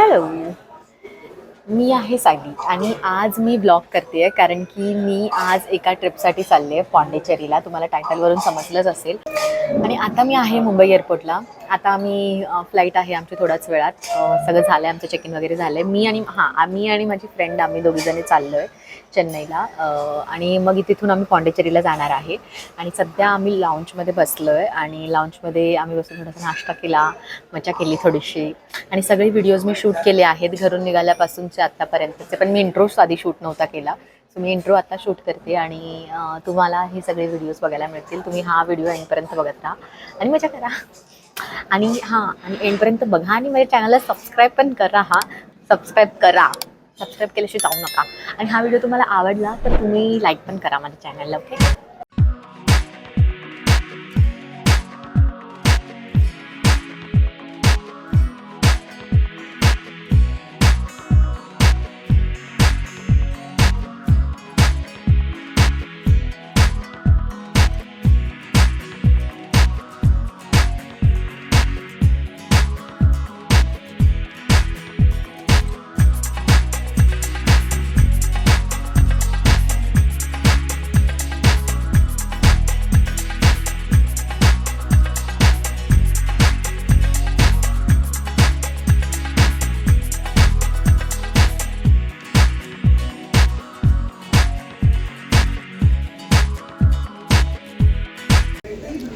Hello, मी आहे सायली आणि आज मी ब्लॉग करते कारण की मी आज एका ट्रिपसाठी चालले आहे पॉंडिचेरीला. तुम्हाला टायटलवरून समजलंच असेल. आणि आता मी आहे मुंबई एअरपोर्टला. आता आम्ही फ्लाईट आहे आमची थोड्याच वेळात. सगळं झालं आहे, आमचं चेक इन वगैरे झालं आहे. मी आणि माझी फ्रेंड आम्ही दोघीजणी चाललो आहे चेन्नईला. आणि मग तिथून आम्ही पॉंडिचेरीला जाणार आहे. आणि सध्या आम्ही लाऊंजमध्ये बसलो आहे आणि लाऊंजमध्ये आम्ही बसून थोडासा नाश्ता केला, मजा केली थोडीशी. आणि सगळे व्हिडिओज मी शूट केले आहेत घरून निघाल्यापासूनचे आत्तापर्यंतचे. पण मी इंट्रोच आधी शूट नव्हता केला, सो मी इंट्रो आता शूट करते. आणि तुम्हाला हे सगळे व्हिडिओज बघायला मिळतील. तुम्ही हा व्हिडिओ एंडपर्यंत बघत राहा आणि मजा करा. आणि एंडपर्यंत बघा आणि माझ्या चॅनलला सबस्क्राईब पण करा. सबस्क्राईब केल्याशिवाय जाऊ नका. आणि हा व्हिडिओ तुम्हाला आवडला तर तुम्ही लाईक पण करा माझ्या चॅनलला. ओके.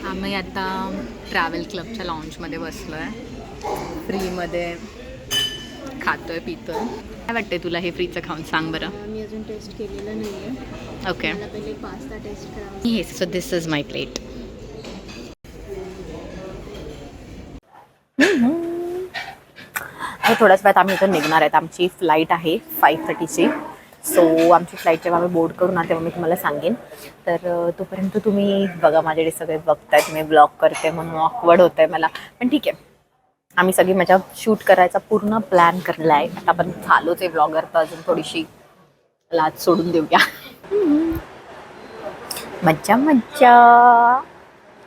आम्ही आता ट्रॅव्हल क्लबच्या लॉन्चमध्ये बसलो आहे. फ्रीमध्ये खातोय पितोय. काय वाटतंय तुला हे फ्रीचं खाऊन? सांग बरं. मी अजून टेस्ट केलेलं नाही आहे. ओके. मला पहिले पास्ता टेस्ट करावा. Yes, so this is my plate. थोड्याच वेळात आम्ही इथं निघणार आहेत. आमची फ्लाईट आहे 5:30ची. सो आमची फ्लाईट जेव्हा आम्ही बोर्ड करू ना तेव्हा मी तुम्हाला सांगेन. तर तोपर्यंत तुम्ही बघा, माझ्याकडे सगळे बघताय, तुम्ही ब्लॉग करते म्हणून ऑकवर्ड होत आहे मला, पण ठीक आहे. आम्ही सगळी मजा शूट करायचा पूर्ण प्लॅन करला आहे. आता आपण झालोच आहे ब्लॉगर, तर अजून थोडीशी लाज सोडून देऊया. मज्जा मज्जा.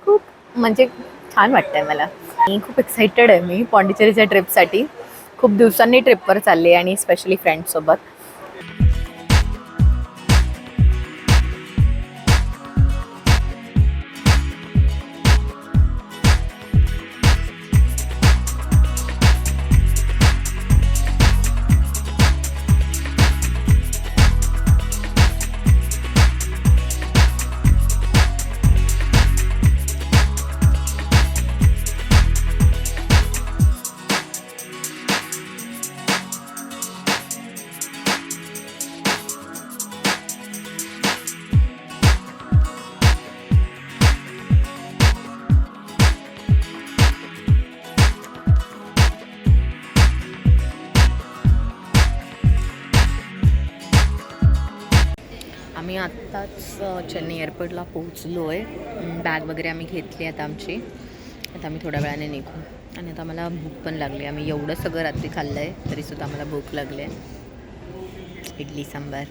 खूप म्हणजे छान वाटतंय मला. मी खूप एक्सायटेड आहे. मी पॉंडिचेरीच्या ट्रिपसाठी खूप दिवसांनी ट्रिपवर चालली आहे आणि स्पेशली फ्रेंड्ससोबत. आम्ही आत्ताच चेन्नई एअरपोर्टला पोहोचलो आहे. बॅग वगैरे आम्ही घेतली आता आमची. आता आम्ही थोड्या वेळाने निघू. आणि आता मला भूक पण लागली. आम्ही एवढं सगळं रात्री खाल्लं आहे तरीसुद्धा आम्हाला भूक लागली आहे. इडली सांबार.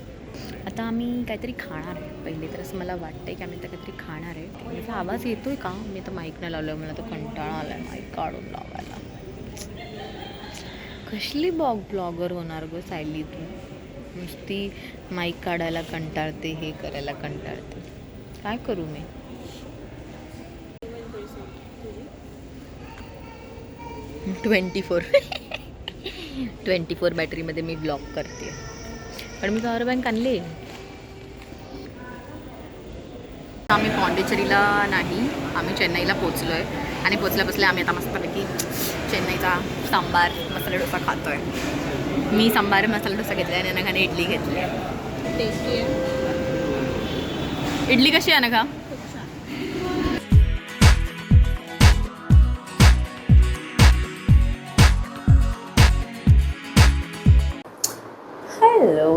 आता आम्ही काहीतरी खाणार आहे. पहिले तर असं मला वाटतं आहे की आम्ही तर काहीतरी खाणार आहे. त्याचा आवाज येतो आहे का? मी तर माईक नाही लावलं आहे. मला तर कंटाळा आला आहे माईक काढून लावायला. कसली ब्लॉगर होणार गं सायली तू? नुसती माईक काढायला कंटाळते, हे करायला कंटाळते. काय करू मी? 24 बॅटरीमध्ये मी ब्लॉग करते. पण मी पॉवर बँक आणली. आम्ही पॉंडिचेरीला नाही, आम्ही चेन्नईला पोचलो आहे. आणि पोचल्या आम्ही आता मस्तपैकी चेन्नईचा सांबार मसाला डोसा खातो आहे. मी सांबार मसाला डोसा घेतला आहे आणि अनघाने इडली घेतली आहे. टेस्टी आहे. इडली कशी आहे अनघा? खूप छान. हॅलो.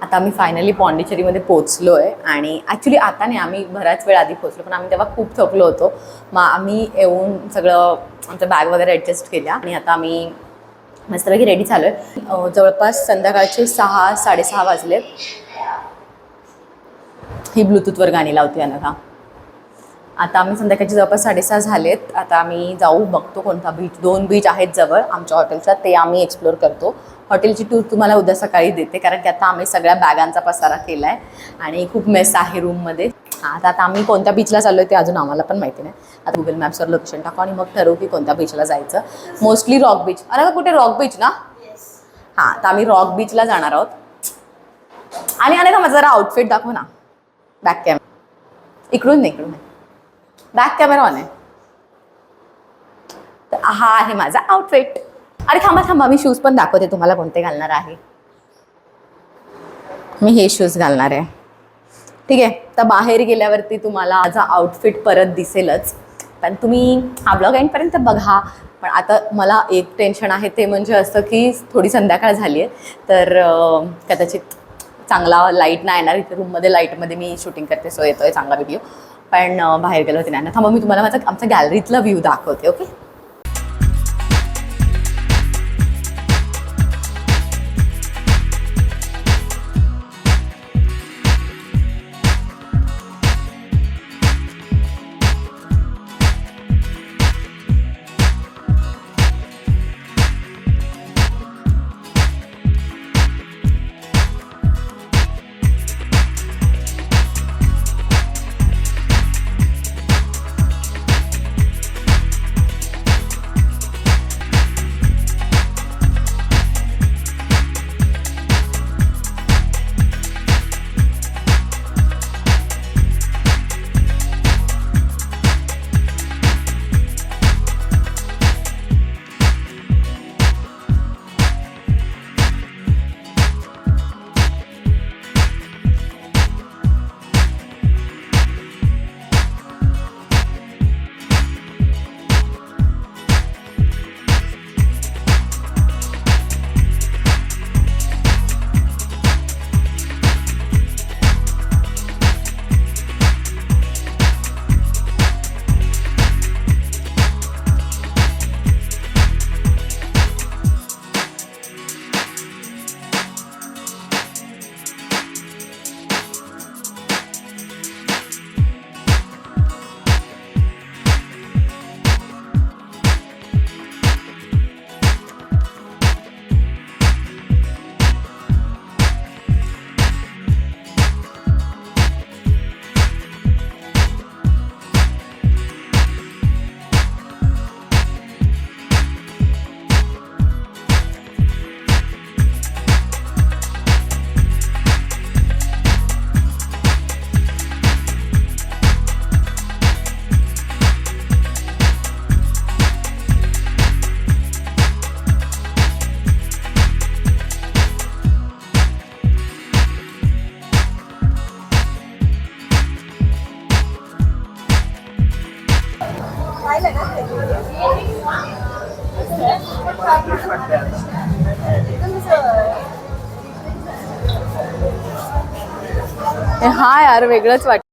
आता आम्ही फायनली पॉंडिचेरीमध्ये पोचलो आहे. आणि ॲक्च्युली आता नाही, आम्ही बराच वेळ आधी पोचलो, पण आम्ही तेव्हा खूप थकलो होतो. मग आम्ही येऊन सगळं आमच्या बॅग वगैरे ॲडजस्ट केल्या आणि आता आम्ही मस्तपैकी रेडी झालो आहे. जवळपास संध्याकाळचे 6-6:30 वाजले. ही ब्लूटूथवर गाणी लावते अनघा. आता आम्ही संध्याकाळची जवळपास 6:30 झालेत. आता आम्ही जाऊ बघतो कोणता बीच. 2 बीच आहेत जवळ आमच्या हॉटेलच्या, ते आम्ही एक्सप्लोर करतो. हॉटेलची टूर तुम्हाला उद्या सकाळी देते, कारण की आता आम्ही सगळ्या बॅगांचा पसारा केला आहे आणि खूप मेस आहे रूममध्ये. आता आम्ही कोणत्या बीचला चाललो आहे ते अजून आम्हाला पण माहिती नाही. आता गुगल मॅप्सवर लोकेशन टाकू आणि मग ठरवू की कोणत्या बीचला जायचं. Mostly rock beach. अरे कुठे रॉक बीच ना? हां, तर आम्ही रॉक बीचला जाणार आहोत. आणि अनेक माझा जरा आउटफिट दाखव ना. बॅक कॅमेरा इकडून नाही, इकडून नाही, बॅक कॅमेरा ऑन आहे. तर हा आहे माझा आउटफिट. अरे थांबा मी शूज पण दाखवते तुम्हाला कोणते घालणार आहे. मी हे शूज घालणार आहे. ठीक आहे. तर बाहेर गेल्यावरती तुम्हाला माझा आउटफिट परत दिसेलच, पण तुम्ही हा ब्लॉग एंडपर्यंत बघा. पण आता मला एक टेन्शन आहे, ते म्हणजे असं की थोडी संध्याकाळ झाली आहे, तर कदाचित चांगला लाईट नाही येणार. इथे रूममध्ये लाईटमध्ये मी शूटिंग करते, सो येतोय चांगला व्हिडिओ. पण बाहेर गेलो होते नाही ना. थांबा मी तुम्हाला आमच्या गॅलरीतला व्ह्यू दाखवते. ओके. हा यार वेगळंच वाटतं.